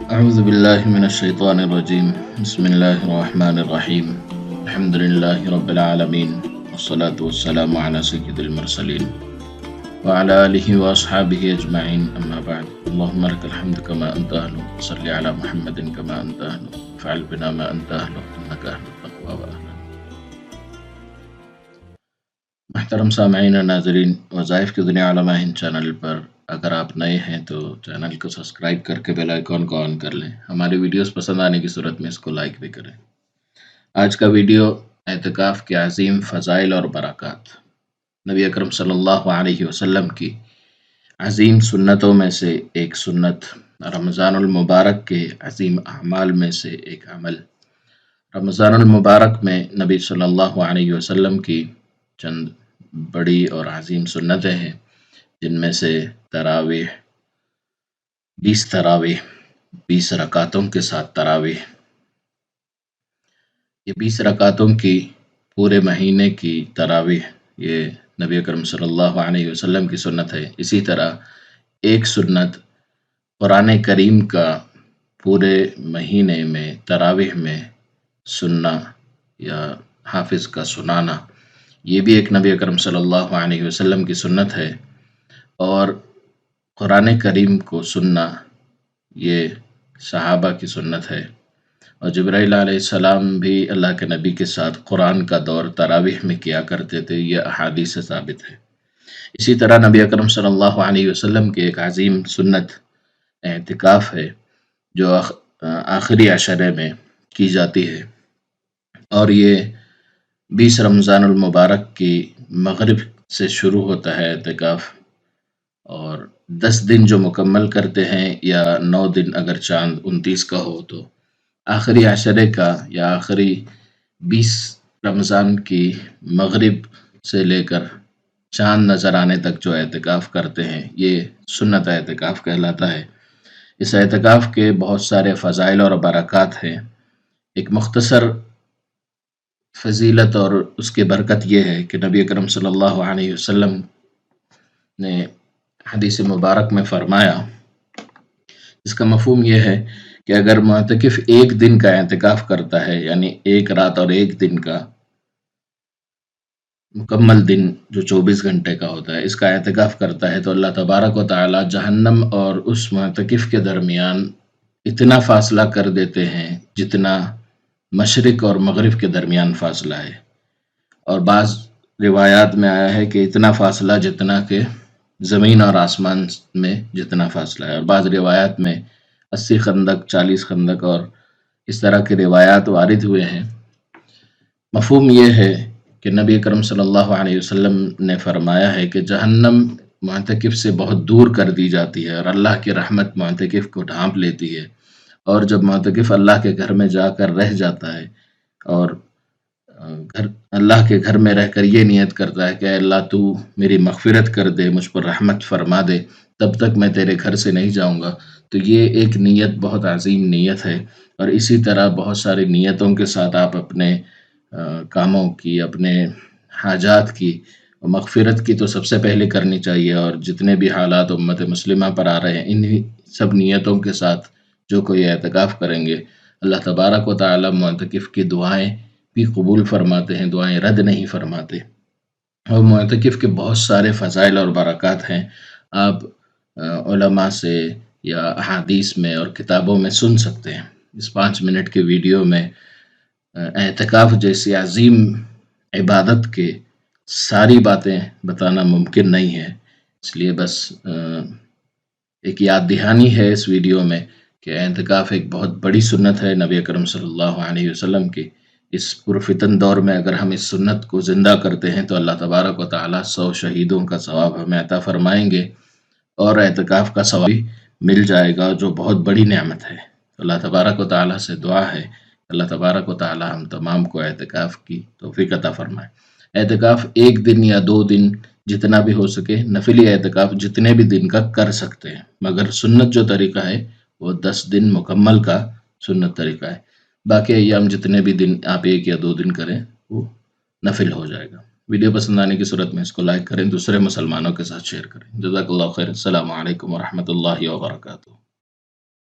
أعوذ بالله من الشيطان الرجيم بسم الله الرحمن الرحيم الحمد لله رب العالمين والصلاة والسلام على سيد المرسلين وعلى آله وأصحابه أجمعين أما بعد اللهم لك الحمد كما أنت أهله صل على محمد كما أنت أهله فعل بنا ما أنت أهله إنك أهل التقوى وأهله محترم سامعین اور ناظرین، وظائف کی دنیا علماء ہند چینل پر اگر آپ نئے ہیں تو چینل کو سبسکرائب کر کے بیل آئیکن کو آن کر لیں۔ ہماری ویڈیوز پسند آنے کی صورت میں اس کو لائک بھی کریں۔ آج کا ویڈیو اعتکاف کے عظیم فضائل اور برکات، نبی اکرم صلی اللہ علیہ وسلم کی عظیم سنتوں میں سے ایک سنت، رمضان المبارک کے عظیم اعمال میں سے ایک عمل۔ رمضان المبارک میں نبی صلی اللہ علیہ وسلم کی چند بڑی اور عظیم سنتیں ہیں، جن میں سے تراویح، 20 رکعتوں کے ساتھ تراویح، یہ 20 رکعتوں کی پورے مہینے کی تراویح، یہ نبی اکرم صلی اللہ علیہ وسلم کی سنت ہے۔ اسی طرح ایک سنت قرآن کریم کا پورے مہینے میں تراویح میں سننا یا حافظ کا سنانا، یہ بھی ایک نبی اکرم صلی اللہ علیہ وسلم کی سنت ہے۔ اور قرآن کریم کو سننا یہ صحابہ کی سنت ہے، اور جبرائیل علیہ السلام بھی اللہ کے نبی کے ساتھ قرآن کا دور تراویح میں کیا کرتے تھے، یہ احادیث سے ثابت ہے۔ اسی طرح نبی اکرم صلی اللہ علیہ وسلم کی ایک عظیم سنت اعتکاف ہے، جو آخری عشرے میں کی جاتی ہے، اور یہ 20 رمضان المبارک کی مغرب سے شروع ہوتا ہے اعتکاف، اور 10 دن جو مکمل کرتے ہیں یا 9 دن اگر چاند 29 کا ہو تو آخری عشرے کا یا آخری 20 رمضان کی مغرب سے لے کر چاند نظر آنے تک جو اعتکاف کرتے ہیں، یہ سنت اعتکاف کہلاتا ہے۔ اس اعتکاف کے بہت سارے فضائل اور برکات ہیں۔ ایک مختصر فضیلت اور اس کی برکت یہ ہے کہ نبی اکرم صلی اللہ علیہ وسلم نے حدیث مبارک میں فرمایا، اس کا مفہوم یہ ہے کہ اگر معتکف ایک دن کا اعتکاف کرتا ہے، یعنی ایک رات اور ایک دن کا مکمل دن جو 24 گھنٹے کا ہوتا ہے، اس کا اعتکاف کرتا ہے، تو اللہ تبارک و تعالی جہنم اور اس معتکف کے درمیان اتنا فاصلہ کر دیتے ہیں جتنا مشرق اور مغرب کے درمیان فاصلہ ہے، اور بعض روایات میں آیا ہے کہ اتنا فاصلہ جتنا کہ زمین اور آسمان میں جتنا فاصلہ ہے، اور بعض روایات میں 80 خندق، 40 خندق اور اس طرح کے روایات وارد ہوئے ہیں۔ مفہوم یہ ہے کہ نبی اکرم صلی اللہ علیہ وسلم نے فرمایا ہے کہ جہنم معتکف سے بہت دور کر دی جاتی ہے، اور اللہ کی رحمت معتکف کو ڈھانپ لیتی ہے، اور جب معتکف اللہ کے گھر میں جا کر رہ جاتا ہے اور اللہ کے گھر میں رہ کر یہ نیت کرتا ہے کہ اے اللہ تو میری مغفرت کر دے، مجھ پر رحمت فرما دے، تب تک میں تیرے گھر سے نہیں جاؤں گا، تو یہ ایک نیت بہت عظیم نیت ہے۔ اور اسی طرح بہت ساری نیتوں کے ساتھ آپ اپنے کاموں کی، اپنے حاجات کی مغفرت کی تو سب سے پہلے کرنی چاہیے، اور جتنے بھی حالات امت مسلمہ پر آ رہے ہیں، انہی سب نیتوں کے ساتھ جو کوئی اعتکاف کریں گے، اللہ تبارک و تعالی معتکف کی دعائیں بھی قبول فرماتے ہیں، دعائیں رد نہیں فرماتے۔ اور معتکف کے بہت سارے فضائل اور برکات ہیں، آپ علماء سے یا احادیث میں اور کتابوں میں سن سکتے ہیں۔ اس 5 منٹ کے ویڈیو میں اعتکاف جیسی عظیم عبادت کے ساری باتیں بتانا ممکن نہیں ہے، اس لیے بس ایک یاد دہانی ہے اس ویڈیو میں کہ اعتکاف ایک بہت بڑی سنت ہے نبی اکرم صلی اللہ علیہ وسلم کی۔ اس پرفتن دور میں اگر ہم اس سنت کو زندہ کرتے ہیں تو اللہ تبارک و تعالی 100 شہیدوں کا ثواب ہمیں عطا فرمائیں گے، اور اعتکاف کا ثواب مل جائے گا، جو بہت بڑی نعمت ہے۔ اللہ تبارک و تعالی سے دعا ہے، اللہ تبارک و تعالی ہم تمام کو اعتکاف کی توفیق عطا فرمائے۔ اعتکاف 1 دن یا 2 دن جتنا بھی ہو سکے، نفلی اعتکاف جتنے بھی دن کا کر سکتے ہیں، مگر سنت جو طریقہ ہے وہ 10 دن مکمل کا سنت طریقہ ہے۔ باقی ایام جتنے بھی دن آپ 1 یا 2 دن کریں وہ نفل ہو جائے گا۔ ویڈیو پسند آنے کی صورت میں اس کو لائک کریں، دوسرے مسلمانوں کے ساتھ شیئر کریں۔ جزاک اللہ خیر۔ السلام علیکم ورحمۃ اللہ وبرکاتہ۔